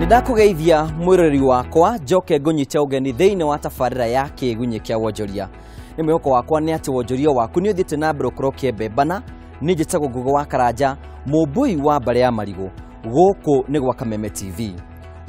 Ndakugeithia mwirori wakwa njoke ngunyite ugeni thiini wa tabarira ya kigunyi kia wonjoria. Ni mwihoko wakwa ni ati wonjoria waku ni uthite na mbere ukorokie mbembana ni njitagwo Ngugi wa Karanja mumbui wa mbare ya marigu guku ni gwa Kameme TV.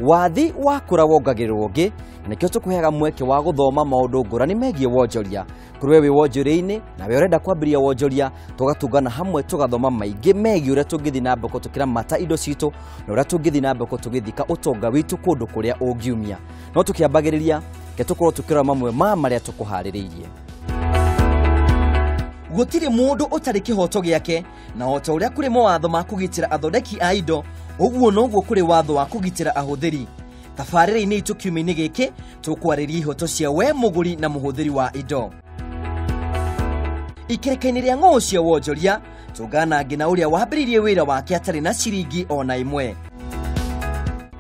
Wathi wakura wongagirwo ngi nikio tukuhega mweke wa guthoma maundu ngurani megie wonjoria. Kuri we wonjoria-ini na we urenda kwambiria wonjoria tugatungana hamwe tugathoma maingi megie uria tungithi na mbere tukira mata indo citu na uria tungithi na mbere tugithika utonga witu kundu kuria ungiumia. No tukiambagiriria ke tukorwo tukira mamwe ma maria tukuhaririirie. Gutiri mundu utari kihoto giake na hota uria kuri mawatho ma kugitira athondeki a indo uguo noguo kuri watho wa kugitira ahuthiri. Tabarira-ini itu kiumia-ini giki tukwariria ihoto cia we muguri na muhuthiri wa indo. Ikerekaini ria ng'o cia wonjoria tungana ngina uria wambiririe wira wake atari na ciringi ona imwe.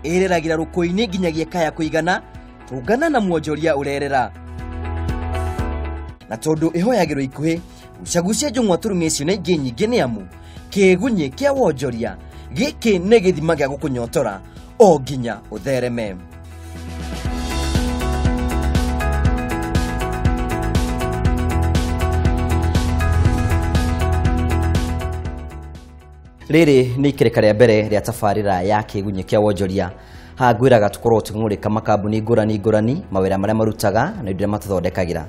Ereragira ruko-ini nginyagia kaya kuigana tungana na mwonjoria urerera. Na tondu ihoyagirwo ikuhi ucagucia njung'wa turumia icio na ingi nyingi ni amu kigunyi kia wonjoria giki ni githima gia gukunyotora o nginya uthereme. Riri ni ikereka ria mbere ria tabarira ya kigunyi kia wonjoria. Hangwiraga tukorwo tukimurika makambuni ngurani mawira maria marutaga na indo matathondekagira.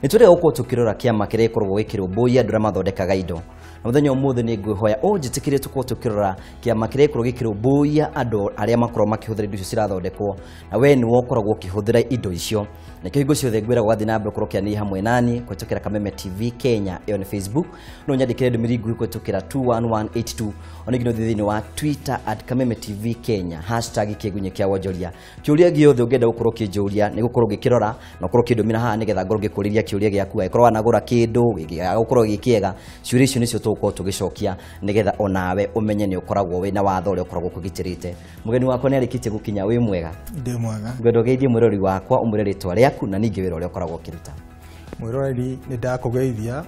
Nituri uko tukirora kiama kire korwo gikirwo boya andura mathondekaga indo. Na muthenya umuthe ni ngwihoya unjitikire tukorwo tukirora kiama kire korwo gikirwo boya andu aria makorwo makihuthira indo icio cirathondekwo na we ni wokoragwo ukihuthira indo icio. Na kihingo ciothe ngwira gwathi na mbere kurokia ni hamwe nani kwetukira Kameme TV Kenya on Facebook no nyandikire ndumiri ngui kwetukira 21182 onigino thithini wa Twitter @Kameme TV Kenya #kigunyi kia wonjoria. Kiuria giothe ungenda gukorwo kinjuria ni gukorwo gikirora na gukorwo kindumira haha nigetha ngorwo ngikuriria kiuria giaku aikorwo anagura kindu gukorwo gikiega ciuria icio nicio tukorwo tugicokia nigetha onawe umenye ni ukoragwo wina watho uria ukoragwo kugitirite. Mugeni wakwa ni arikitie gukinya wi mwega. Ndi mwega. Ngwendo geithie mwirori wakwa umure ritwa riaku na ningi wira uria ukoragwo kiruta. Mwirori ni ndakugeithia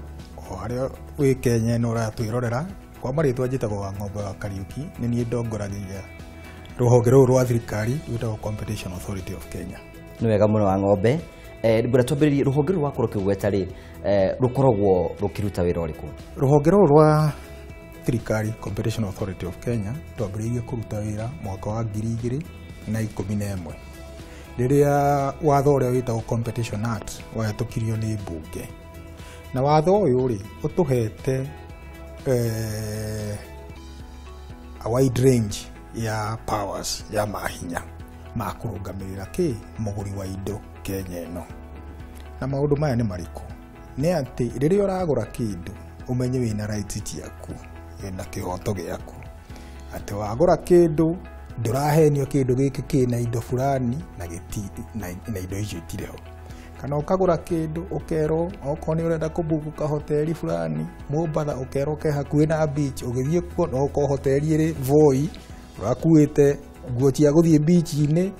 o haria wi Kenya no ratwirorera kwa maritwa njitagwo wa Ng'ombe wa Kariuki ni ni ndongoragia ruhonge ruru rwa thirikari rwitagwo Competition Authority of Kenya. Ni wega muno wa Ng'ombe. Mbura twambiririe ruhonge ruru rwakorwo kigweta ri rukoragwo rukiruta wira uriku. Ruhonge ruru rwa thirikari Competition Authority of Kenya twambiririe kuruta wira mwaka wa 2011 riria watho uria witagwo Competition Act wahitukirio ni mbunge. Na watho uyu ri utuhete a wide range ya powers ya mahinya ma kurungamirira muguri wa indo Kenya ino. Na maundu maya ni mariku ni ati riria uragura kindu umenye wina rights ciaku wina kihoto giaku ati wagura kindu ndurahenio kindu giki kina indo fulani na gititi na indo icio itireho. Kana ukagura kindu ukero okoni urenda kubuka hoteli fulani Mombatha ukero ke hakuhi na beach ugithie kuo no ko hoteli iri Voi urakuite nguo cia guthie beach-ini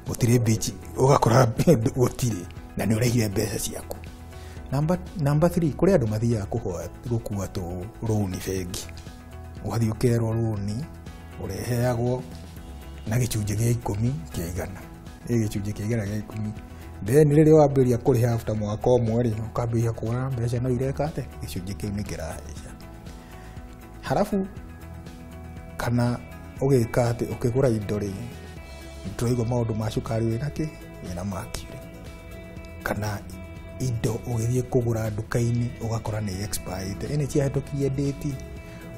gutire beach ugakora gutire na ni urehire mbeca ciaku. Number 3 kuri andu mathia kuhoya gukua tu loan bengi ugathi ukero loan ureheagwo na gicunje gia 10 kia igana gicunje kia igana gia 10 then riria wambiria kuriha after mwaka umwe ri ukambiria kuona mbeca no ireka ate gicunje kiu ni kiraheca. Halafu kana ugika ati ukigura indo ri ndoigo maundu ma cukari wina ki wina makire kana indo ugithie kugura nduka-ini ugakora ni expired ene cia hetokie date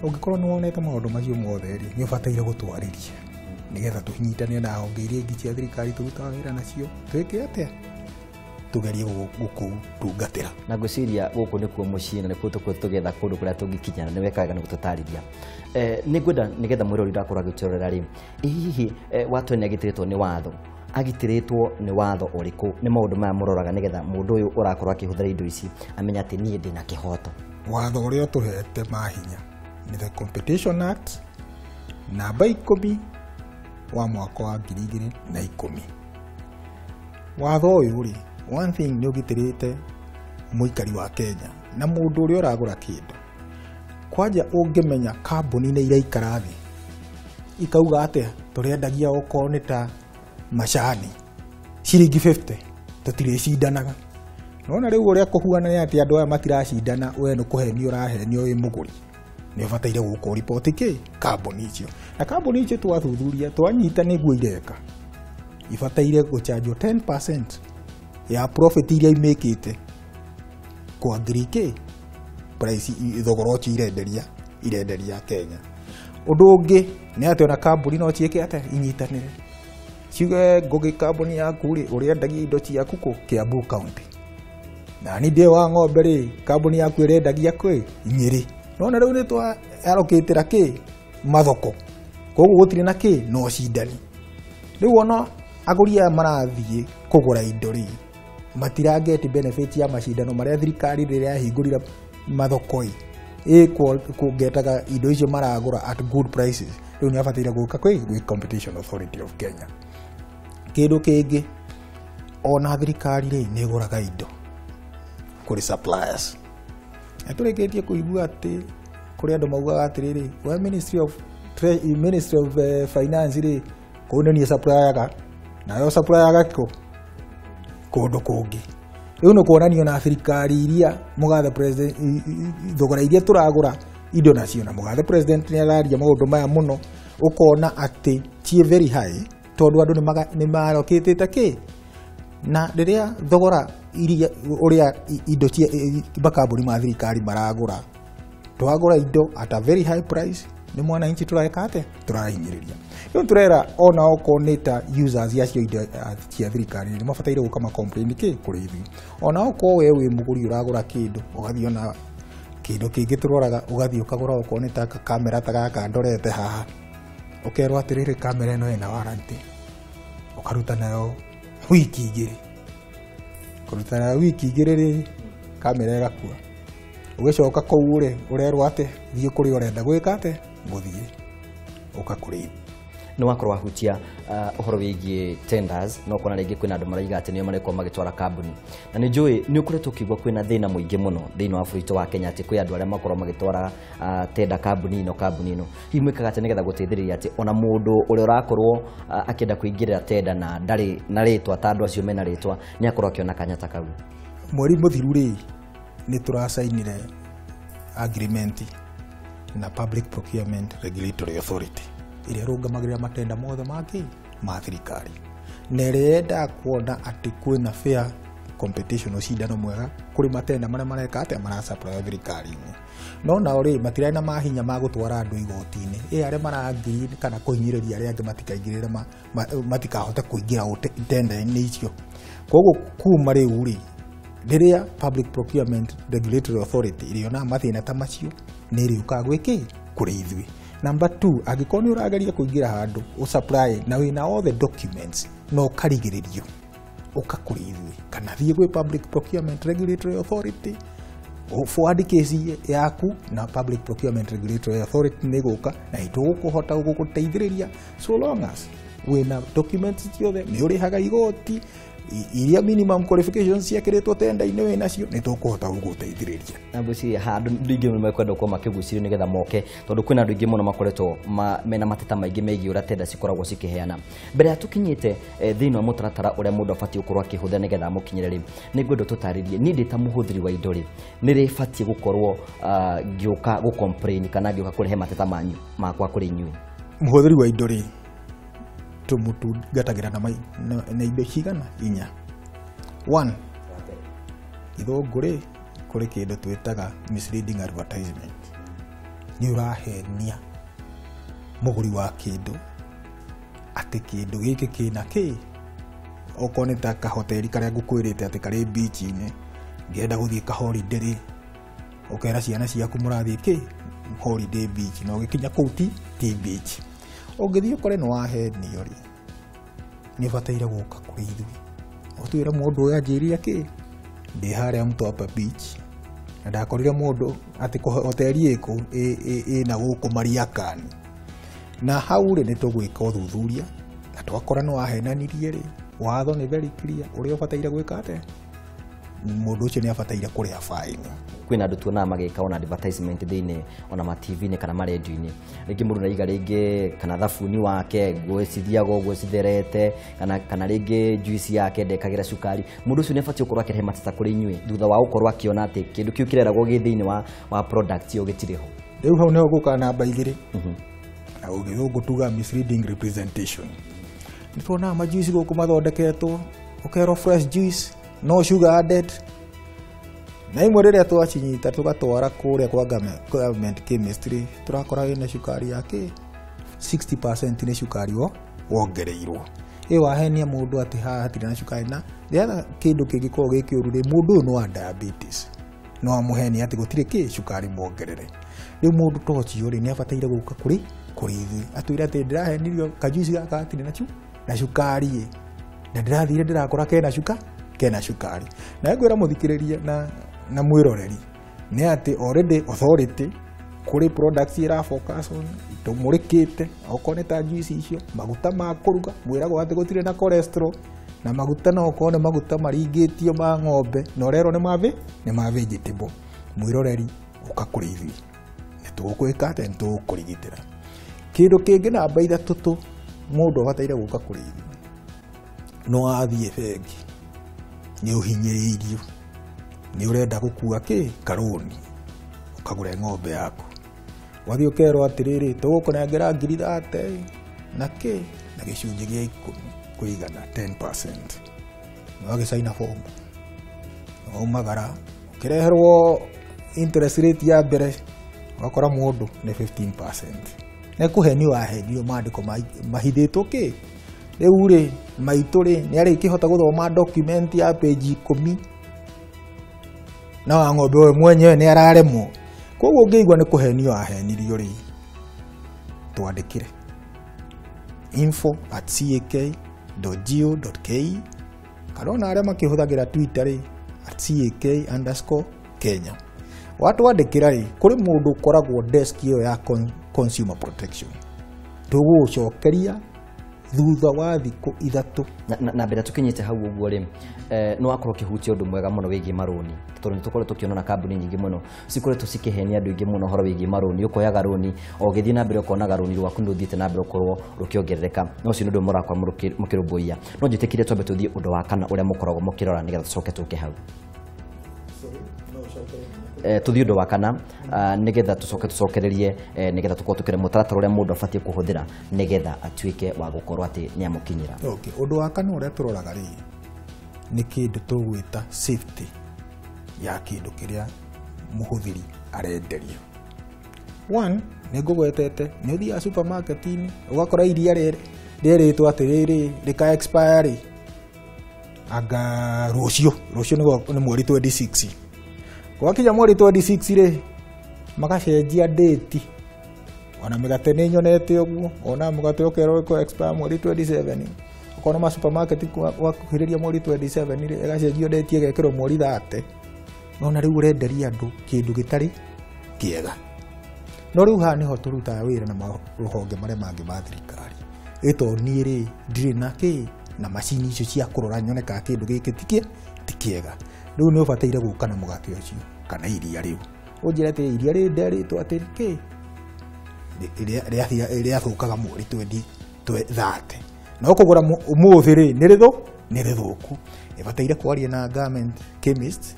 ungikorwo ni wonete maundu macio mothe ri ni ubataire gutwariria nigetha tuhinyitane na honge iria ingi cia thirikari turutaga wira nacio twike atia tugerie gukutungatira. Na ngwiciria guku nikuo mucii na nikuo tugetha kundu kuria tungikinyana ni wekaga ni gututarithia. Ni ngwenda nigetha mwirori ndakora gitorera ri hihi watu ni agitiritwo ni watho agitiritwo ni watho uriku ni maundu maya muroraga nigetha mundu uyu urakorwo akihuthira indo ici amenya ati nie ndina kihoto. Watho uria tuhete mahinya ni the Competition Act namba 10 wa mwaka wa 2010. Watho uyu ri one thing ni ugitirite muikari wa Kenya na mundu uria uragura kindu kwanja ungimenya kambuni ni iraikara thi ikauga atia turiendagia okorwo ni ta macani ciringi 50 tutiricindanaga. Nona riu uria kuhuana ni ati andu aya matiracindana, we ni kuhenio urahenio wi muguri. Ni bataire guko report ki kambuni icio, na kambuni icio twathuthuria twanyita niguo ireka ibataire guchanjwo 10% ya profit iria imekite kwa grike price thogorochi irenderia Kenya. Undu ungi ni ati ona kambuni no cieke ate inyitanire ciuge ngogi kambuni yaku ri uriendagia indo ciaku ku Kiambu County, na ni ndi wa ng'ombe ri kambuni yaku irendagia kwi Nyeri. Nona riu ni twa allocatera ki mathoko, koguo gutire na ki no cindani. Riu ona aguri aya marathie kugura indo ri matirageti benefit ya macindano maria thirikari riria yahingurira mathoko kugetaga indo icio maragura at good prices. Riu ni abataire guka kwi Competition Authority of Kenya. Kindu kingi ona thirikari ri ni iguraga indo kuri suppliers. Aturigetie kuigua ati kuri andu maugaga atiriri wa Ministry of Finance ri kunenia supplier ga na yo supplier ga kundu kungi. Riu no kuonanio na thirikari iria mugathe president thogora iria turagura indo nacio, na mugathe president ni araria maundu maya muno, ukona ati tie very high tondu andu ni marokitete ki na riria thogora iria uria indo cia makambuni ma thirikari maragura twagura indo at a very high price, ni mwana inchi turaekate turahinyiriria. Riu turera ona okoneta users yacio indo cia thirikari ni mabataire gukama complain ki kuri ithu. Ona oko we wi muguri uragura kindu ugathio na kindu kingi turoraga ugathio ukagura okoneta kamera ta gaka ndorete haha ukerwa atiriri kamera ino ina warranty ukaruta nayo wiki igiri, kuruta nayo wiki igiri ri kamera igakua, ugicoka kou ri urerwa ati thie kuri urenda gwika ati nguthie ukakuri. Ni wakorwa hutia uhoro wigie tenders no kona ringi kwina andu maraiga ati niyo mareko magitwara kambuni, na ni njui ni ukoretwo kigwa kwina thina muingi muno thiini wa bũrũri wa Kenya ati kwi andu aria makorwo magitwara tenda kambuni ino imwikaga ati nigetha guteithiriria ati ona mundu uria urakorwo akienda kuingirira tenda na ndari na ritwa ta andu acio mena ritwa ni akorwo akiona kanya ta kau. Mweri muthiru ri ni turasainire agreement na Public Procurement Regulatory Authority iria rungamagirira matenda mothe ma thirikari, na irenda kuona ati kwina fair competition ucindano mwega kuri matenda maria mareka ati marasupply thirikari-ini. No na ori matirai na mahinya ma gutwara andu igoti-ini aria marangiri kana kuhinyiriria aria angi matikaingirire matikahota kuingira tenda-ini icio. Koguo kuma riu ri riria Public Procurement Regulatory Authority iriona mathina ta macio ni riuka gwiki kuri ithui. Number 2, angĩkorwo nĩ ũrageria kũingĩra handũ ũsupply na wĩna all the documents no karigĩrĩrio ũkakũrĩ ithuĩ, kana thiĩ gwĩ Public Procurement Regulatory Authority forward case yaku na Public Procurement Regulatory Authority nĩ gũka na itũgũkũhota gũgũteithĩrĩria so long as wĩna documents ciothe nĩ ũrĩhaga igoti iria minimum qualifications ciakiritwo tenda-ini we nacio ni tukuhota guguteithiriria. Na buci handu ndingi muno makwenda kwa makigucirio nigetha moke tondu kwina andu ingi muno makoretwo mena mateta maingi meigi ura tenda cikoragwo cikiheana. Mbere ya tukinyite thiini wa mutaratara uria mundu abatie gukorwo akihutha nigetha mukinyire ni ngwenda tutaririe ni ndita muhuthiri wa indo ri ni ri batie gukorwo ngiuka gu complain kana ngiuka kurihe mateta manyu makwa kuri nyui. Muhuthiri wa indo ri tumutu gatagira na indo cigana inya. 1 ithongore kuri kindu twitaga misleading advertisement. Ni urahenia muguri wa kindu ati kindu giki kina ki okoneta ka hoteli karia ngukwirite ati kari beach-ini ngenda guthie ka holiday ri ukera ciana ciaku murathie ki holiday beach no gikinya kuu ti beach ongithio kore no wahenio ri ni bataire guka kuri ithui utwira mundu uyu anjiria ki ndi haria Mtwapa beach na ndakorire mundu ati hoteli iko na guku Mariakani na hau ri ni tugwika uthuthuria na twakora no wahenanirie ri watho ni very clear uria bataire gwika ate mundu ucio ni abataire kuria fine. kwina andu tuona magika ona advertisement thiini ona ma TV ni kana ma radio ni ringi mundu naiga ringi kana thabuni wake gwicithiago gwicitherete kana ringi juice yake ndekagira cukari mundu ucio ni abatie gukorwo akirehe matata kuri inyui thutha wa gukorwo akiona ati kindu kiu kireragwo gi thiini wa product yo gitiriho riu hau niho guka namba igiri na ugithungu tuga misleading representation ni tuona ma juice guku mathondeketwo ukero fresh juice no sugar added na imwe riria twacinyita tugatwara kuria kwa government chemistry turakora ina cukari yake 60% ni cukari wongereirwo wahenia mundu ati hatiri na cukari na riatha kindu kingikorwo gikiuru ri mundu no wa diabetes no amuheni ati gutire ki cukari mwongerere riu mundu tocio ri ni abataire guka kuri ithui atwira ati ndirahenirio kajuici gaka atiri na cukari na ndirathire ndirakora kena cukari na ngwira muthikiriria na mwiroreri ni ati already authority kuri products ira focus on tumurikite okone ta juice icio maguta ma kuruga mwirago ati gutire na cholesterol na maguta no okone maguta maringitio ma ng'ombe no rero ni ma vegetable mwiroreri ukakuri ithi ni tugukwika ati tukurigitira kindu kingi na baitha tutu mundu abataire guka kuri ithi no athie bengi ni uhinyiriirio ni urenda gukua karuni ukagure ng'ombe yako wathio kero atiriri tugukunengera 30 na gicunji gia 10 kuigana 10% no gicaina form no magara kireherwo interest rate ya mbere wakora mundu ni 15% ne kuheni wahenio mandiko mahithitwo riu ri maitu ri ni ari kihota guthoma document ya page 10 na ng'ombe we mwenyewe ni araremwo koguo ungeigwa ni kuhenio ahenirio ri twandikire info@cak.go.ke karona aria makihuthagira Twitter ri @cak_Kenya watu wandikira ri kuri mundu koragwo desk iyo ya consumer protection tugucokeria thutha wa thiku ithatu na mbere tukinyite hau uguo ri no akorwo kihutia undu mwega muno wigi maruni tondu tukore tukiona na kambuni nyingi muno cikoretwo cikihenia andu ingi muno horo wigi maruni ukoyaga runi o githii na mbere ukona runi rwaku nduthite na mbere ukorwo rukiongerereka no cio ndu murakwa mukirumbuia no njitikire twambe tuthie undu wa kana uria mukoragwo mukirora nigetha tucoke tuke hau tuthie undu wa kana nigetha tucokererie nigetha tukorwo tukire mutaratara uria mundu abatie kuhuthira nigetha atuike wa gukorwo ati ni amukinyira undu wa kana uria turoraga ri ni kindu tugwita safety ya kindu kiria muhuthiri arenderio one ni ngugwetete ni uthia supermarket ini ugakora iria riritwo atiriri rika expire aga rucio ni mweri 26 gwakinya mweri 26 ri magacenjia date ona migate ni nyonete uguo ona mugate ukero ko expire mweri 27 ukona ma supermarket wakuhiriria mweri 27 ri igacenjio date igekirwo mweri 30 ona riu urenderia andu kindu gitari kiega no riu ha niho turuta wira na ruhonge maria mangi ma thirikari ito ni ri ndiri na na macini icio cia kurora nyoneka kindu giki tikiega riu ni ubataire guka na mugate ucio kana iria riu unjira ati iria ri nderitwo ati iria thukaga mweri 2030 na ukugura umuthi ri ni rithuku ibataire kwaria na government chemist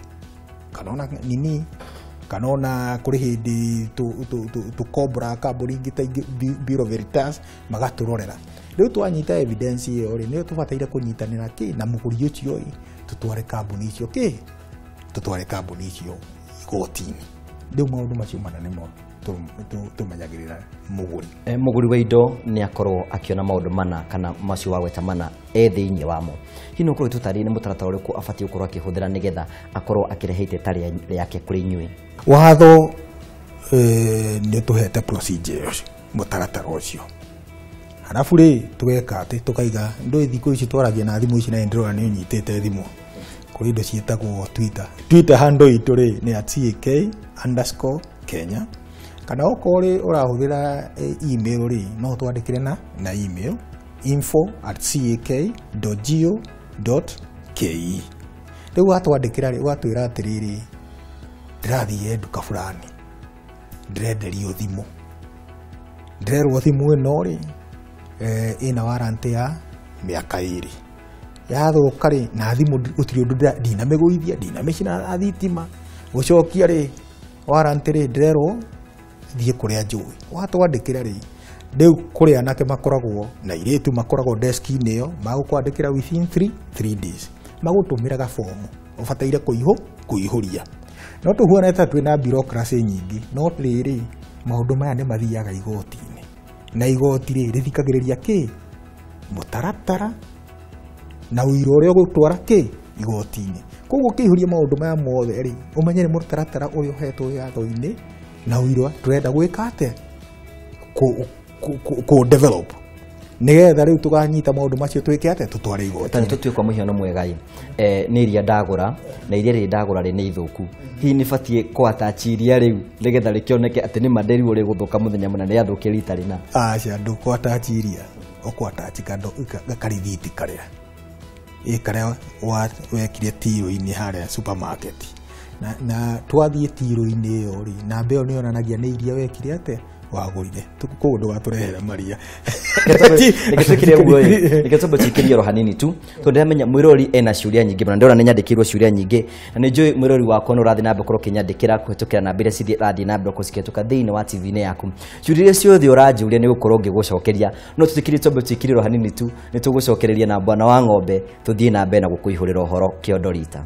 kanona nini kanona kuri hindi tu cobra kambuni ngita Bureau Veritas magaturorera riu twanyita evidence iyo ri ni tubataire kunyitanira na muguri ucio tutware kambuni icio tutware kambuni icio igotini riu maundu macio manene mo tumenyagirira muguri wa indo ni akorwo akiona maundu mana kana macio wagweta mana thiini wamo hino korwo tutari ni mutaratara uriku abatie gukorwo akihuthira nigetha akorwo akireheite tari yake kuri inyui watho ni tuhete procedures mutaratara ucio halafu ri tugeka ati tukaiga ndo thiku ici twaragia na thimu ici na ndiro ni nyitete thimu kuri indo cietagwo Twitter handle itu ri ni @ck_Kenya kana ukore urahuthira email ri no twandikire na email info@ck.go.ke riu watwandikira ri watwira atiriri ndĩrathiĩ nduka fulani ndĩrenderio thimũ, ndĩrerwo thimũ ĩno rĩ ĩna warranty ya mĩaka 2 yathũka rĩ na thimũ gũtirĩ ũndũ ndinamĩgũithia ndinamĩcina thitima gũcokia rĩ warranty rĩ ndĩrerwo thiĩ kũrĩa njũĩ watwandĩkĩra rĩ rĩu kũrĩa anake makoragwo na irĩtu makoragwo desk-inĩ ĩyo magũkwandĩkĩra within 3 days magũtũmĩra gabomu ũbataire kũihũria no tũhuana ta twĩna bureaucracy nyingĩ no rĩrĩ maũndũ maya nĩ mathiaga igoti-inĩ na igoti rĩ rĩthikagĩrĩria kĩ mũtaratara na ũira ũrĩa ũgũtwara kĩ igoti-inĩ koguo kĩihũria maũndũ maya mothe rĩ ũmenye nĩ mũtaratara ũrĩa ũhetwo watho-inĩ na ũira tũrenda gwĩka atĩa ku develop nigetha riu tukanyita maundu macio twike ate tutware igoti tani tutue kwa muhiano mwega ni iria ndagura na iria ri ndagura ri ni ithuku hi ni batie kwatachiria riu nigetha rikioneke ati ni maderi uri guthuka muthenya muna ni athuke rita rina acia ndu kwatachiria okwatachika ndo gakarithiti karia karia wekire tiro-ini haria supermarket na twathie tiro-ini iyo ri na mbeo ni onanagia ni iria wekire ate wagurire tukuko ndo gaturehera maria nikatukiria guo nikatobo chikiria rohanini tu tondamenya mwirori ena ciuria nyingi bana ndona nyandikirwo ciuria nyingi na ni njui mwirori wakwa no rathi na mbekoro kinyandikira kuhitukira na mbere cithi rathi na mbekoro cikituka thiini wa TV-ini yaku ciuria ciothe uranjuria ni gukorwo ngigucokeria no tutikiri tobo chikiria rohanini tu ni tugucokereria na bwana wa ng'ombe tuthie na mbere na gukuihurira uhoro kiondo rita